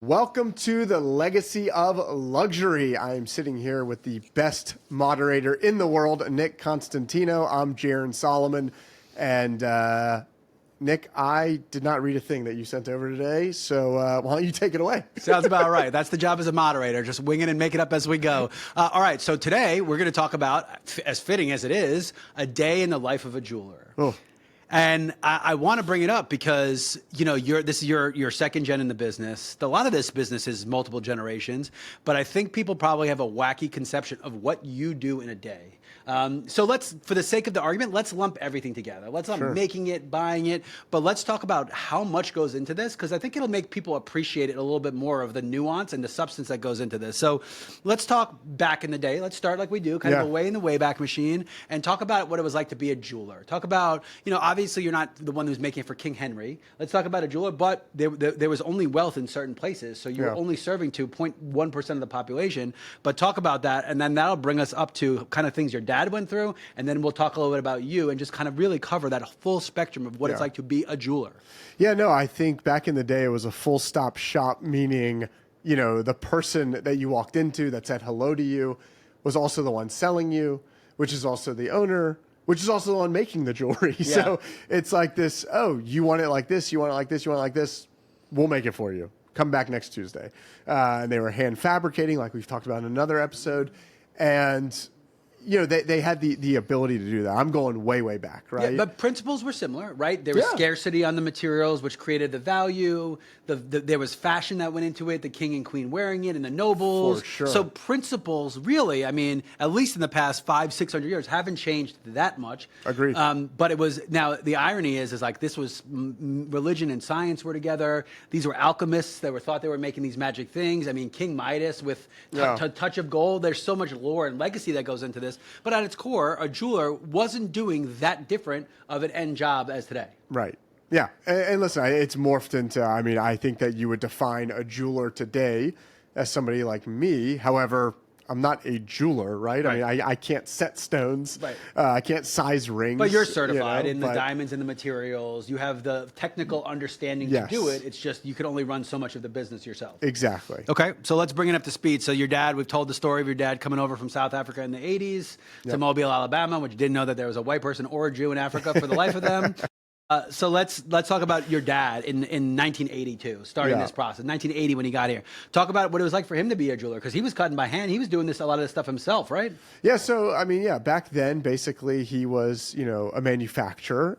Welcome to the Legacy of Luxury. I am sitting here with the best moderator in the world, Nick Constantino. I'm Jaron Solomon. And Nick, I did not read a thing that you sent over today, so why don't you take it away? Sounds about right. That's the job as a moderator, just wing it and make it up as we go. All right, so today we're going to talk about, as fitting as it is, a day in the life of a jeweler. Oh. And I want to bring it up because, you know, this is your second gen in the business. A lot of this business is multiple generations, but I think people probably have a wacky conception of what you do in a day. So let's, for the sake of the argument, let's lump everything together. Let's not making it, buying it, but let's talk about how much goes into this, because I think it'll make people appreciate it a little bit more of the nuance and the substance that goes into this. So let's talk back in the day. Let's start like we do, kind of away in the Wayback Machine, and talk about what it was like to be a jeweler. Talk about, you know, obviously you're not the one who's making it for King Henry. Let's talk about a jeweler, but there was only wealth in certain places, so you're only serving to 0.1% of the population. But talk about that, and then that'll bring us up to kind of things your dad went through, and then we'll talk a little bit about you and just kind of really cover that full spectrum of what it's like to be a jeweler. Yeah, no, I think back in the day it was a full stop shop, meaning, you know, the person that you walked into that said hello to you was also the one selling you, which is also the owner, which is also the one making the jewelry. Yeah. So it's like this, oh, you want it like this, you want it like this, you want it like this, we'll make it for you. Come back next Tuesday. And they were hand fabricating, like we've talked about in another episode. And you know, they had the ability to do that. I'm going way, way back, right? Yeah, but principles were similar, right? There was scarcity on the materials, which created the value. There was fashion that went into it, the king and queen wearing it, and the nobles. For sure. So principles, really, I mean, at least in the past 500-600 years, haven't changed that much. Agreed. But it was, now the irony is like this was religion and science were together. These were alchemists that thought they were making these magic things. I mean, King Midas with touch of gold. There's so much lore and legacy that goes into this. But at its core, a jeweler wasn't doing that different of an end job as today. Right. Yeah. And listen, it's morphed into, I mean, I think that you would define a jeweler today as somebody like me. However, I'm not a jeweler, right? I mean, I can't set stones. Right. I can't size rings. But you're certified in the diamonds and the materials. You have the technical understanding to do it. It's just you can only run so much of the business yourself. Exactly. Okay, so let's bring it up to speed. So your dad, we've told the story of your dad coming over from South Africa in the 80s to Mobile, Alabama, which didn't know that there was a white person or a Jew in Africa for the life of them. So let's talk about your dad in 1982, starting this process. 1980 when he got here. Talk about what it was like for him to be a jeweler, because he was cutting by hand. He was doing a lot of this stuff himself, right? Yeah. So I mean, back then, basically, he was, you know, a manufacturer.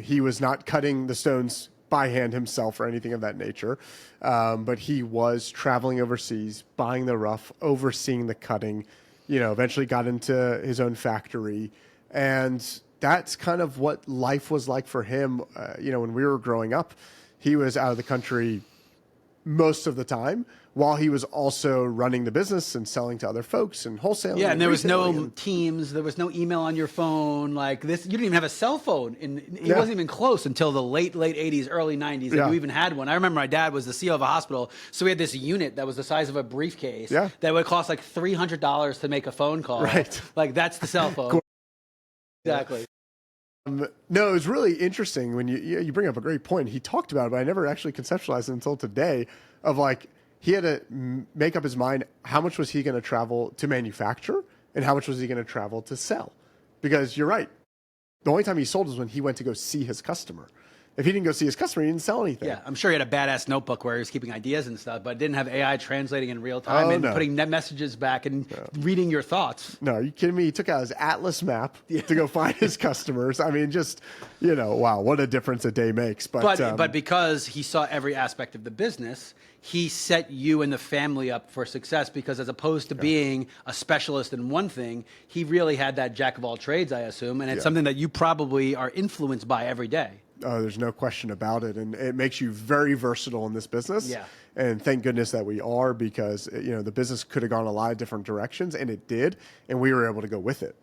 He was not cutting the stones by hand himself or anything of that nature, but he was traveling overseas, buying the rough, overseeing the cutting. You know, eventually got into his own factory, and that's kind of what life was like for him. You know, when we were growing up, he was out of the country most of the time while he was also running the business and selling to other folks and wholesaling. Yeah, and there was no Teams, there was no email on your phone like this. You didn't even have a cell phone. It wasn't even close until the late 80s, early 90s that you even had one. I remember my dad was the CEO of a hospital, so we had this unit that was the size of a briefcase that would cost like $300 to make a phone call. Right. Like that's the cell phone. Exactly. No, it was really interesting when you bring up a great point. He talked about it, but I never actually conceptualized it until today. Of like, he had to make up his mind how much was he going to travel to manufacture and how much was he going to travel to sell. Because you're right, the only time he sold was when he went to go see his customer. If he didn't go see his customer, he didn't sell anything. Yeah, I'm sure he had a badass notebook where he was keeping ideas and stuff, but didn't have AI translating in real time and putting net messages back and reading your thoughts. No, are you kidding me? He took out his Atlas map to go find his customers. I mean, just, you know, wow, what a difference a day makes. But because he saw every aspect of the business, he set you and the family up for success, because as opposed to being a specialist in one thing, he really had that jack of all trades, I assume, and it's something that you probably are influenced by every day. Oh, there's no question about it. And it makes you very versatile in this business. Yeah. And thank goodness that we are, because, you know, the business could have gone a lot of different directions, and it did. And we were able to go with it.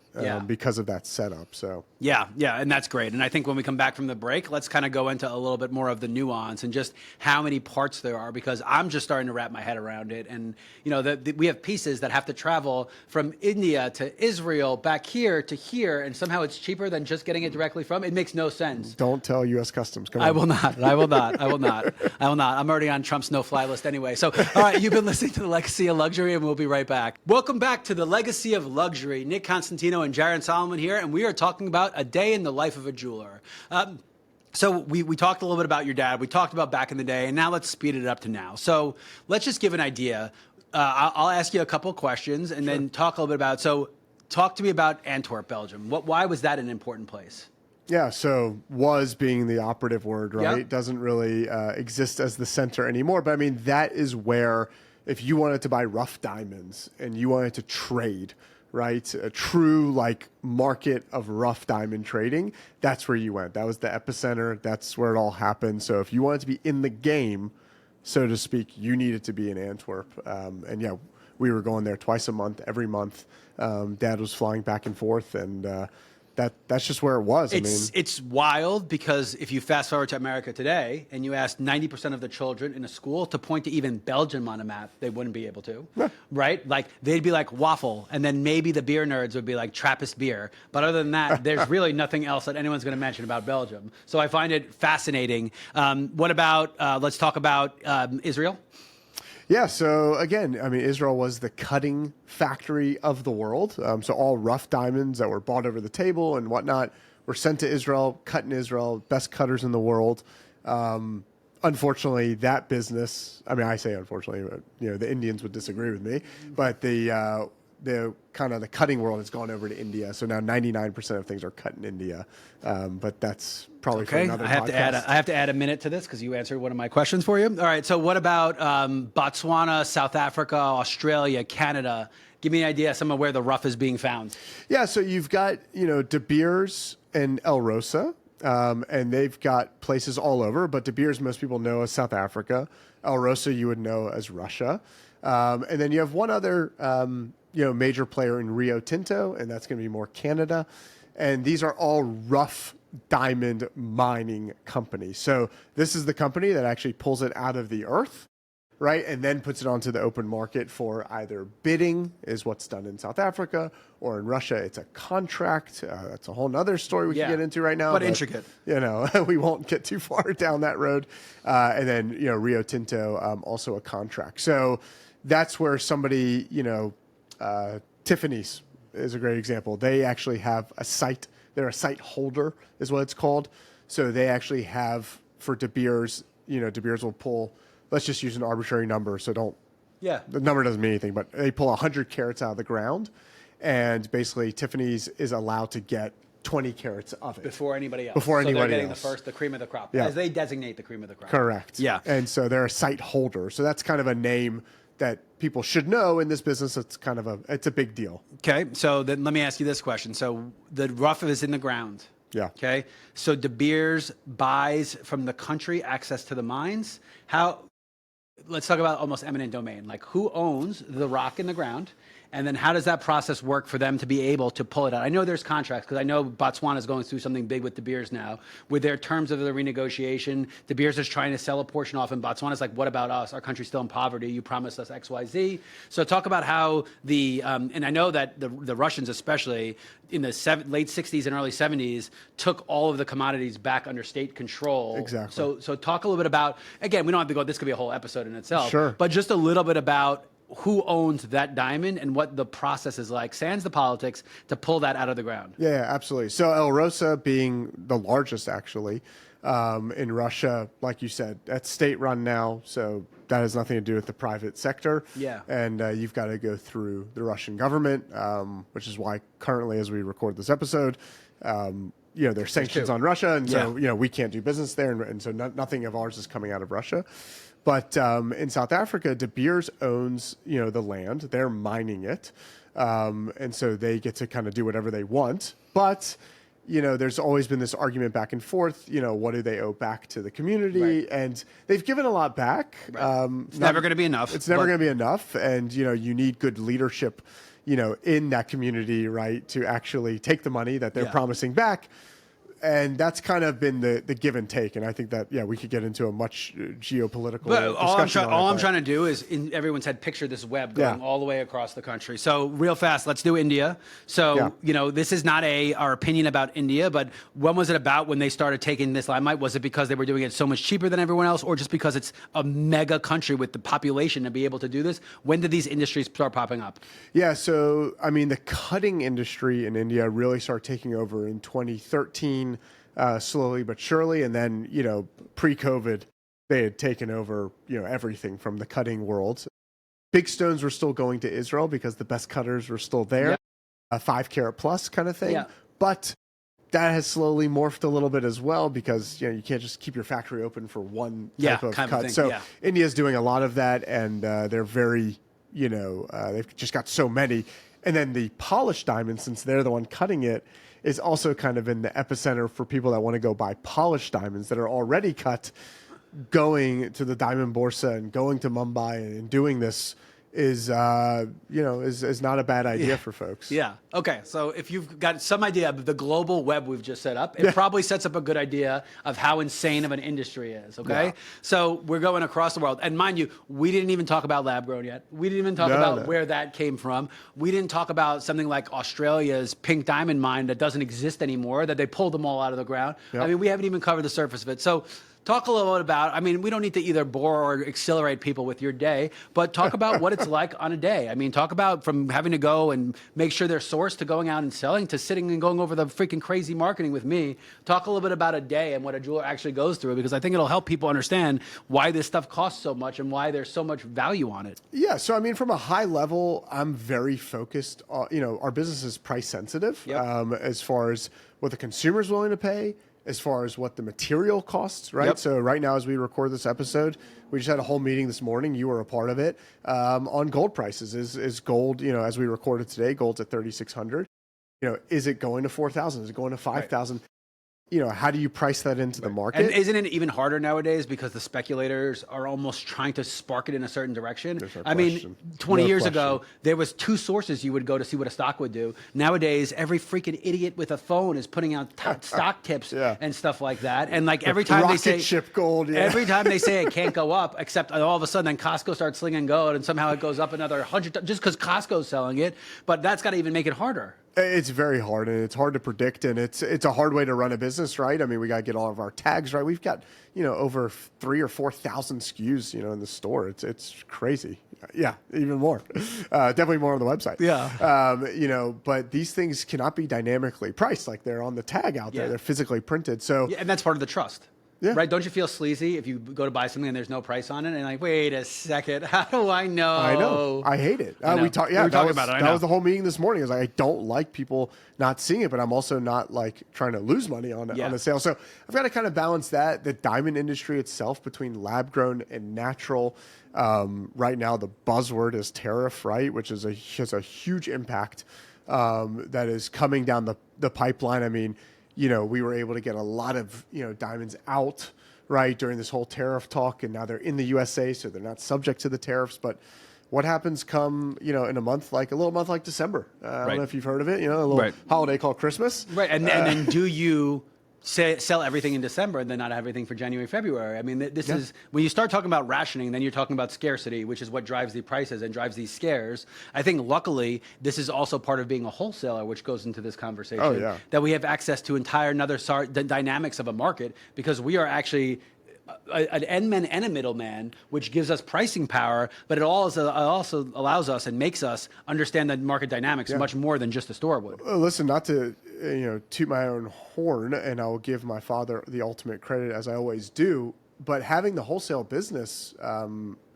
because of that setup. So Yeah, and that's great. And I think when we come back from the break, let's kind of go into a little bit more of the nuance and just how many parts there are, because I'm just starting to wrap my head around it. And, we have pieces that have to travel from India to Israel, back here to here, and somehow it's cheaper than just getting it directly from. It makes no sense. don't tell U.S. Customs. Come on. I will not. I will not. I'm already on Trump's no-fly list anyway. So, all right, you've been listening to The Legacy of Luxury, and we'll be right back. Welcome back to The Legacy of Luxury. Nick Constantino and Jaron Solomon here, and we are talking about a day in the life of a jeweler. So we talked a little bit about your dad. We talked about back in the day, and now let's speed it up to now. So let's just give an idea. I'll ask you a couple of questions and then talk a little bit about. So talk to me about Antwerp, Belgium. Why was that an important place? Yeah, so was being the operative word, right? Yep. Doesn't really exist as the center anymore. But I mean, that is where, if you wanted to buy rough diamonds and you wanted to trade, right, a true market of rough diamond trading, that's where you went. That was the epicenter. That's where it all happened. So if you wanted to be in the game, so to speak, you needed to be in Antwerp. And yeah, we were going there twice a month, every month. Dad was flying back and forth, and that's just where it was. It's wild, because if you fast forward to America today and you ask 90% of the children in a school to point to even Belgium on a map, they wouldn't be able to, right? Like they'd be like waffle, and then maybe the beer nerds would be like Trappist beer. But other than that, there's really nothing else that anyone's going to mention about Belgium. So I find it fascinating. What about, let's talk about Israel. Yeah, so again, I mean, Israel was the cutting factory of the world. So all rough diamonds that were bought over the table and whatnot were sent to Israel, cut in Israel, best cutters in the world. Unfortunately, that business, I mean, I say unfortunately, but, the Indians would disagree with me, but the kind of the cutting world has gone over to India. So now 99% of things are cut in India. But that's probably for another podcast. I have to add a minute to this because you answered one of my questions for you. All right. So what about Botswana, South Africa, Australia, Canada? Give me an idea some of where the rough is being found. Yeah. So you've got, De Beers and El Rosa. And they've got places all over, but De Beers most people know as South Africa. El Rosa you would know as Russia. And then you have one other major player in Rio Tinto, and that's going to be more Canada. And these are all rough diamond mining companies. So this is the company that actually pulls it out of the earth, right? And then puts it onto the open market for either bidding, is what's done in South Africa, or in Russia, it's a contract. That's a whole nother story we can get into right now. But intricate. We won't get too far down that road. And then, Rio Tinto, also a contract. So that's where somebody, Tiffany's is a great example. They actually have a site. They're a site holder is what it's called. So they actually have, for De Beers, De Beers will pull, let's just use an arbitrary number. So the number doesn't mean anything, but they pull 100 carats out of the ground. And basically Tiffany's is allowed to get 20 carats of it. Before anybody else. Before anybody else. So they're getting the cream of the crop, as they designate the cream of the crop. Correct. Yeah. And so they're a site holder. So that's kind of a name that people should know in this business. It's kind of it's a big deal. Okay. So then let me ask you this question. So the rough is in the ground. Yeah. Okay. So De Beers buys from the country access to the mines. Let's talk about almost eminent domain. Like, who owns the rock in the ground? And then how does that process work for them to be able to pull it out? I know there's contracts, because I know Botswana is going through something big with De Beers now. With their terms of the renegotiation, De Beers is trying to sell a portion off, and Botswana's like, what about us? Our country's still in poverty. You promised us X, Y, Z. So talk about how and I know that the Russians especially, in the late 60s and early 70s, took all of the commodities back under state control. Exactly. So talk a little bit about, again, we don't have to go, this could be a whole episode in itself. Sure. But just a little bit about who owns that diamond and what the process is like, sans the politics, to pull that out of the ground. Yeah, absolutely. So El Rosa being the largest, actually, in Russia, like you said, that's state-run now, so that has nothing to do with the private sector. Yeah. And you've got to go through the Russian government, which is why currently, as we record this episode, there's sanctions on Russia, and so we can't do business there, and so nothing of ours is coming out of Russia. But in South Africa, De Beers owns, the land. They're mining it. And so they get to kind of do whatever they want. But, there's always been this argument back and forth, what do they owe back to the community? Right. And they've given a lot back. Right. It's never going to be enough. It's never going to be enough. And, you need good leadership, in that community, right, to actually take the money that they're promising back. And that's kind of been the give and take. And I think that, we could get into a much geopolitical discussion. All I'm trying to do is, everyone's had picture this web going all the way across the country. So real fast, let's do India. So, this is not our opinion about India, but when was it about when they started taking this limelight? Was it because they were doing it so much cheaper than everyone else, or just because it's a mega country with the population to be able to do this? When did these industries start popping up? Yeah, so, the cutting industry in India really started taking over in 2013. Slowly but surely, and then pre-COVID, they had taken over everything from the cutting world. Big stones were still going to Israel because the best cutters were still there, a 5 carat plus kind of thing. But that has slowly morphed a little bit as well because you can't just keep your factory open for one type of cut. So India's doing a lot of that, and they're very they've just got so many. And then the polished diamond, since they're the one cutting it, is also kind of in the epicenter for people that want to go buy polished diamonds that are already cut. Going to the Diamond Borsa and going to Mumbai and doing this is not a bad idea for folks. Yeah. Okay. So if you've got some idea of the global web we've just set up, it probably sets up a good idea of how insane of an industry is. Okay. So we're going across the world, and mind you, we didn't even talk about lab grown yet. We didn't even talk about where that came from. We didn't talk about something like Australia's pink diamond mine that doesn't exist anymore, that they pulled them all out of the ground. I mean, we haven't even covered the surface of it. So talk a little bit about, we don't need to either bore or accelerate people with your day, but talk about what it's like on a day. Talk about from having to go and make sure they're sourced to going out and selling to sitting and going over the freaking crazy marketing with me. Talk a little bit about a day and what a jeweler actually goes through, because I think it'll help people understand why this stuff costs so much and why there's so much value on it. Yeah. So, from a high level, I'm very focused on, our business is price sensitive as far as what the consumer's willing to pay, as far as what the material costs, right? So right now, as we record this episode, we just had a whole meeting this morning. You were a part of it on gold prices. Is gold, as we recorded today, gold's at 3,600. Is it going to 4,000? Is it going to 5,000? How do you price that into the market? And isn't it even harder nowadays because the speculators are almost trying to spark it in a certain direction? 20 years ago, there was 2 sources you would go to see what a stock would do. Nowadays, every freaking idiot with a phone is putting out stock tips and stuff like that. And like every time they say ship gold, every time they say it can't go up, except all of a sudden then Costco starts slinging gold and somehow it goes up another 100 just because Costco's selling it. But that's got to even make it harder. It's very hard, and it's hard to predict, and it's a hard way to run a business, right? We got to get all of our tags right. We've got over 3,000 or 4,000 SKUs, in the store. It's crazy. Yeah, even more. Definitely more on the website. Yeah. But these things cannot be dynamically priced, like they're on the tag out there. They're physically printed. So and that's part of the trust. Right? Don't you feel sleazy if you go to buy something and there's no price on it? And like, wait a second, how do I know? I know. I hate it. We talked about it. That was the whole meeting this morning. I don't like people not seeing it, but I'm also not like trying to lose money on the sale. So I've got to kind of balance that. The diamond industry itself between lab grown and natural. Right now, the buzzword is tariff, right? Which has a huge impact that is coming down the pipeline. We were able to get a lot of, diamonds out, right, during this whole tariff talk, and now they're in the USA, so they're not subject to the tariffs. But what happens come, in a month, like a little month like December? I don't know if you've heard of it, a little holiday called Christmas. Right, and then do you sell everything in December and then not have everything for January, February? This is, when you start talking about rationing, then you're talking about scarcity, which is what drives the prices and drives these scares. I think luckily, this is also part of being a wholesaler, which goes into this conversation, that we have access to the dynamics of a market, because we are actually an end man and a middleman, which gives us pricing power, but it also allows us and makes us understand the market dynamics much more than just the store would. Listen, not to toot my own horn, and I will give my father the ultimate credit, as I always do, but having the wholesale business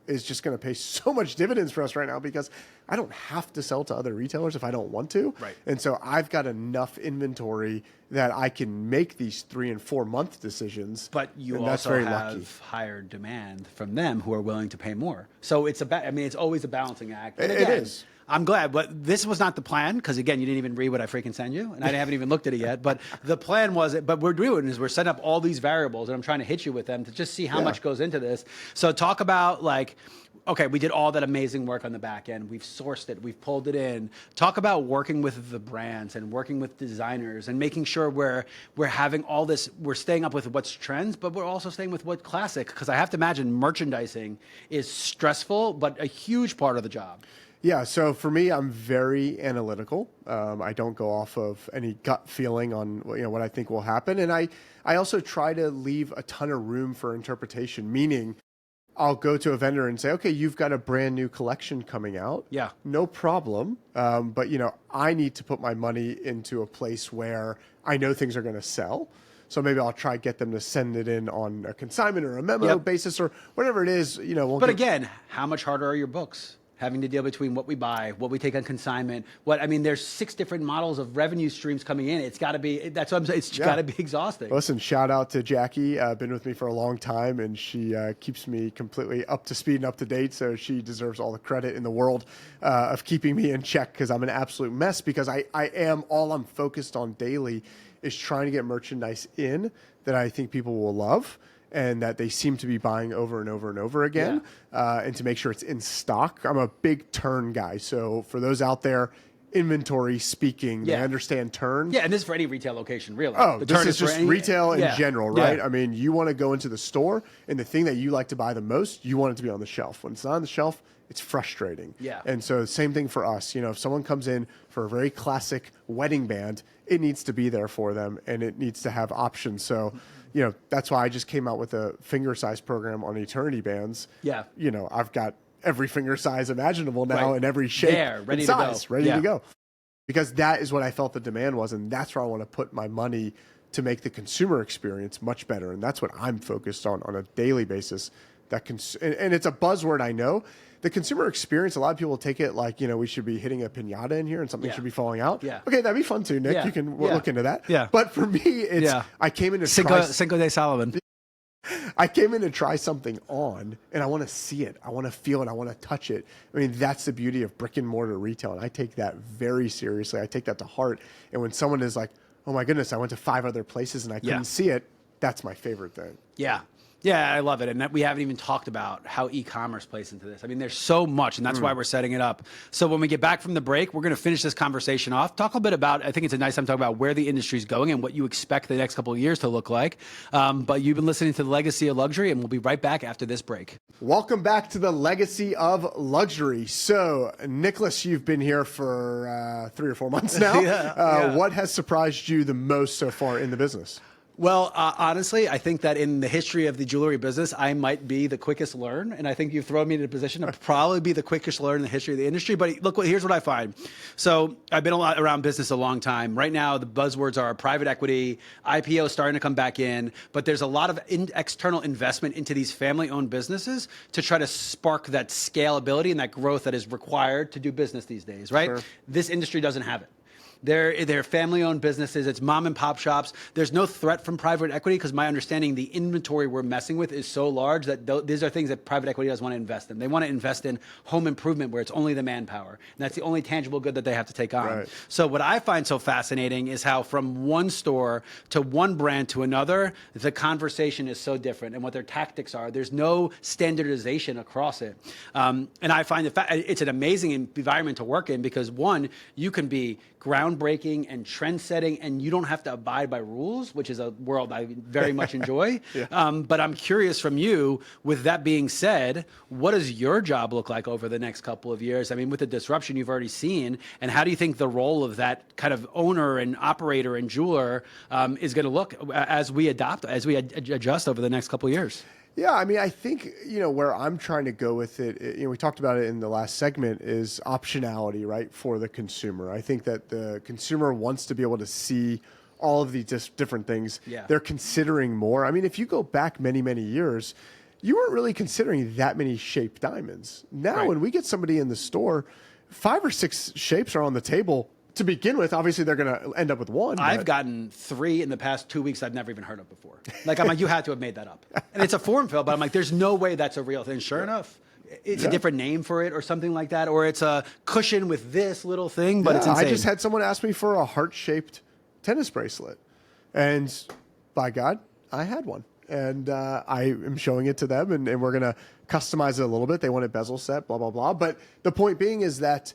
is just going to pay so much dividends for us right now, because I don't have to sell to other retailers if I don't want to. Right. And so I've got enough inventory that I can make these 3 and 4 month decisions. But you also have higher demand from them who are willing to pay more. So it's it's always a balancing act. And again, it is. I'm glad, but this was not the plan, because again, you didn't even read what I freaking sent you, and I haven't even looked at it yet. But the plan was, but we're doing is we're setting up all these variables, and I'm trying to hit you with them to just see how much goes into this. So talk about okay, we did all that amazing work on the back end. We've sourced it. We've pulled it in. Talk about working with the brands and working with designers and making sure we're having all this. We're staying up with what's trends, but we're also staying with what's classic. Because I have to imagine merchandising is stressful, but a huge part of the job. Yeah, so for me, I'm very analytical. I don't go off of any gut feeling on what I think will happen, and I also try to leave a ton of room for interpretation. Meaning, I'll go to a vendor and say, okay, you've got a brand new collection coming out. Yeah. No problem. But I need to put my money into a place where I know things are going to sell. So maybe I'll try to get them to send it in on a consignment or a memo basis or whatever it is. But again, how much harder are your books? Having to deal between what we buy, what we take on consignment. There's 6 different models of revenue streams coming in. It's got to be, that's what I'm saying, it's got to be exhausting. Listen, shout out to Jackie, been with me for a long time, and she keeps me completely up to speed and up to date, so she deserves all the credit in the world of keeping me in check, because I'm an absolute mess, because all I'm focused on daily is trying to get merchandise in that I think people will love, and that they seem to be buying over and over and over again, and to make sure it's in stock. I'm a big turn guy. So for those out there, inventory speaking, they understand turn. Yeah, and this is for any retail location, really. Oh, this is just retail in general, right? Yeah. I mean, you want to go into the store, and the thing that you like to buy the most, you want it to be on the shelf. When it's not on the shelf, it's frustrating. Yeah. And so same thing for us. If someone comes in for a very classic wedding band, it needs to be there for them, and it needs to have options. So that's why I just came out with a finger size program on Eternity bands. Yeah. I've got every finger size imaginable now, in every shape ready and size, to go. ready to go. Because that is what I felt the demand was, and that's where I want to put my money to make the consumer experience much better. And that's what I'm focused on a daily basis. And it's a buzzword, I know. The consumer experience, a lot of people take it like, we should be hitting a piñata in here and something should be falling out. Yeah. Okay, that'd be fun too, Nick. You can look into that. Yeah. But for me, it's I came in to Cinco de Solomon. I came in to try something on, and I want to see it. I want to feel it. I want to touch it. I mean, that's the beauty of brick and mortar retail, and I take that very seriously. I take that to heart. And when someone is like, oh my goodness, I went to 5 other places and I couldn't see it, that's my favorite thing. Yeah. Yeah, I love it. And we haven't even talked about how e-commerce plays into this. I mean, there's so much, and that's why we're setting it up. So when we get back from the break, we're going to finish this conversation off. Talk a little bit about, I think it's a nice time to talk about where the industry is going and what you expect the next couple of years to look like. But you've been listening to The Legacy of Luxury, and we'll be right back after this break. Welcome back to The Legacy of Luxury. So, Nicholas, you've been here for 3 or 4 months now. What has surprised you the most so far in the business? Well, honestly, I think that in the history of the jewelry business, I might be the quickest learn. And I think you've thrown me in a position to probably be the quickest learn in the history of the industry. But look, here's what I find. So I've been around business a long time. Right now, the buzzwords are private equity, IPO starting to come back in. But there's a lot of external investment into these family-owned businesses to try to spark that scalability and that growth that is required to do business these days, right? Sure. This industry doesn't have it. They're family-owned businesses. It's mom and pop shops. There's no threat from private equity because my understanding, the inventory we're messing with is so large that these are things that private equity doesn't want to invest in. They want to invest in home improvement where it's only the manpower. And that's the only tangible good that they have to take on. Right. So what I find so fascinating is how from one store to one brand to another, the conversation is so different and what their tactics are. There's no standardization across it. And I find it's an amazing environment to work in because, one, you can be groundbreaking and trend-setting, and you don't have to abide by rules, which is a world I very much enjoy. But I'm curious from you, with that being said, what does your job look like over the next couple of years? I mean, with the disruption you've already seen, and how do you think the role of that kind of owner and operator and jeweler is going to look as we adjust over the next couple of years? Yeah, I mean, I think, where I'm trying to go with it, we talked about it in the last segment, is optionality, right, for the consumer. I think that the consumer wants to be able to see all of these different things. Yeah. They're considering more. I mean, if you go back many, many years, you weren't really considering that many shaped diamonds. Now, when we get somebody in the store, 5 or 6 shapes are on the table. To begin with, obviously they're going to end up with one. I've gotten 3 in the past 2 weeks I've never even heard of before. Like, I'm like, you had to have made that up. And it's a form fill, but I'm like, there's no way that's a real thing. Sure enough, it's a different name for it or something like that. Or it's a cushion with this little thing, but it's insane. I just had someone ask me for a heart-shaped tennis bracelet. And by God, I had one. And I am showing it to them, and we're going to customize it a little bit. They want it bezel set, blah, blah, blah. But the point being is that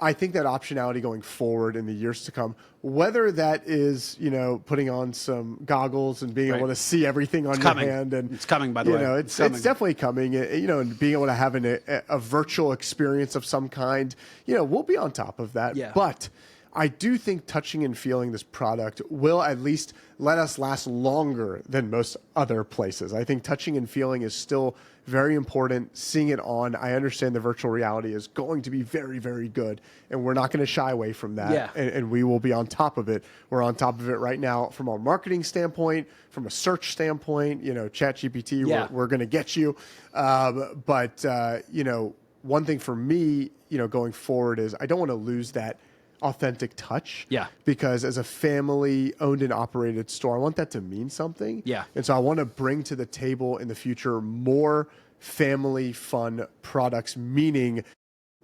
I think that optionality going forward in the years to come, whether that is, putting on some goggles and being able to see everything on your hand, and it's coming, by the way. It's definitely coming, and being able to have a virtual experience of some kind, we'll be on top of that. Yeah. But I do think touching and feeling this product will at least let us last longer than most other places. I think touching and feeling is still very important. Seeing it on, I understand the virtual reality is going to be very, very good, and we're not going to shy away from that. Yeah. And we will be on top of it. We're on top of it right now from a marketing standpoint, from a search standpoint. ChatGPT, we're going to get you. But one thing for me, going forward is I don't want to lose that authentic touch. Yeah. Because as a family owned and operated store, I want that to mean something. Yeah. And so I want to bring to the table in the future more family fun products, meaning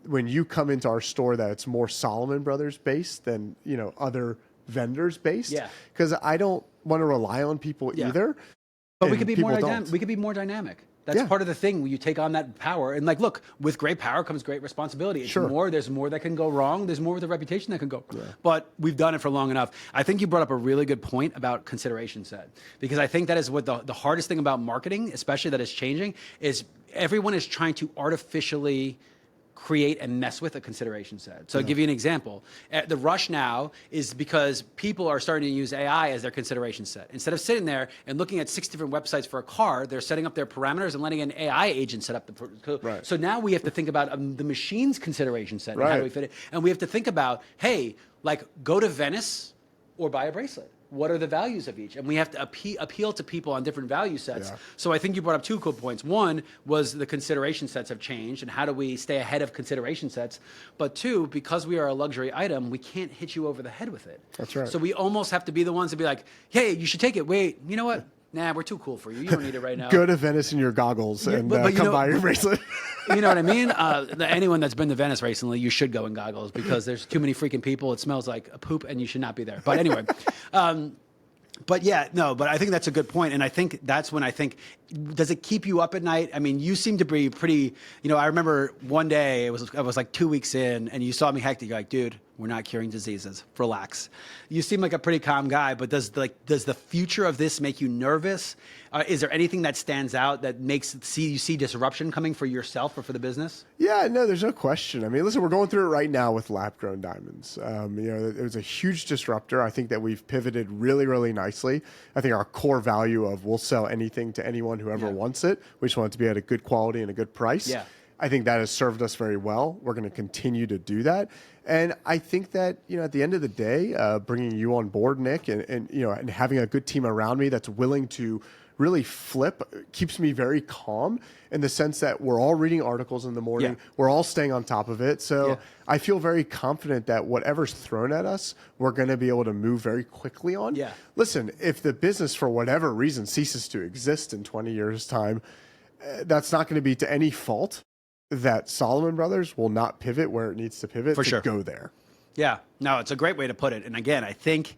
when you come into our store that it's more Solomon Brothers based than, other vendors based. Yeah. Because I don't want to rely on people either. But we could be more dynamic. We could be more dynamic. That's part of the thing when you take on that power. And look, with great power comes great responsibility. It's there's more that can go wrong. There's more with the reputation that can go. Yeah. But we've done it for long enough. I think you brought up a really good point about consideration set, because I think that is what the hardest thing about marketing, especially that is changing, is everyone is trying to artificially create and mess with a consideration set. So I'll give you an example. The rush now is because people are starting to use AI as their consideration set. Instead of sitting there and looking at 6 different websites for a car, they're setting up their parameters and letting an AI agent set up the. So now we have to think about the machine's consideration set and how do we fit it. And we have to think about, hey, go to Venice or buy a bracelet. What are the values of each? And we have to appeal to people on different value sets. Yeah. So I think you brought up 2 cool points. One was the consideration sets have changed, and how do we stay ahead of consideration sets? But 2, because we are a luxury item, we can't hit you over the head with it. That's right. So we almost have to be the ones to be like, hey, you should take it. Wait, you know what? Nah, we're too cool for you. You don't need it right now. Go to Venice in your goggles and come buy your bracelet. You know what I mean? Anyone that's been to Venice recently, you should go in goggles, because there's too many freaking people. It smells like a poop, and you should not be there. But anyway, but I think that's a good point. And I think that's when does it keep you up at night? I mean, you seem to be pretty, I remember one day, I was like 2 weeks in, and you saw me hectic. You're like, dude, we're not curing diseases. Relax. You seem like a pretty calm guy, but does the future of this make you nervous? Is there anything that stands out that makes you see disruption coming for yourself or for the business? Yeah, no, there's no question. I mean, listen, we're going through it right now with lab-grown diamonds. It was a huge disruptor. I think that we've pivoted really, really nicely. I think our core value of we'll sell anything to anyone whoever wants it. We just want it to be at a good quality and a good price. Yeah. I think that has served us very well. We're going to continue to do that. And I think that, at the end of the day, bringing you on board, Nick, and having a good team around me that's willing to really flip keeps me very calm, in the sense that we're all reading articles in the morning. Yeah. We're all staying on top of it. So I feel very confident that whatever's thrown at us, we're going to be able to move very quickly on. Yeah. Listen, if the business, for whatever reason, ceases to exist in 20 years' time, that's not going to be to any fault that Solomon Brothers will not pivot where it needs to pivot to go there. Yeah, no, it's a great way to put it. And again, I think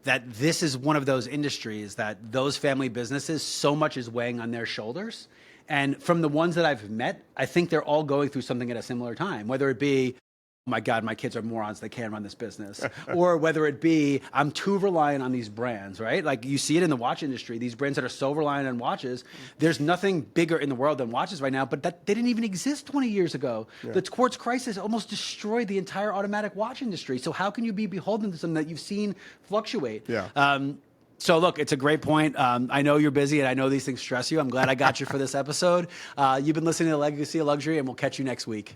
that this is one of those industries that those family businesses, so much is weighing on their shoulders. And from the ones that I've met, I think they're all going through something at a similar time, whether it be, oh my God, my kids are morons, they can't run this business. Or whether it be, I'm too reliant on these brands, right? Like you see it in the watch industry, these brands that are so reliant on watches. There's nothing bigger in the world than watches right now, but they didn't even exist 20 years ago. Yeah. The quartz crisis almost destroyed the entire automatic watch industry. So how can you be beholden to something that you've seen fluctuate? Yeah. So look, it's a great point. I know you're busy, and I know these things stress you. I'm glad I got you for this episode. You've been listening to Legacy of Luxury, and we'll catch you next week.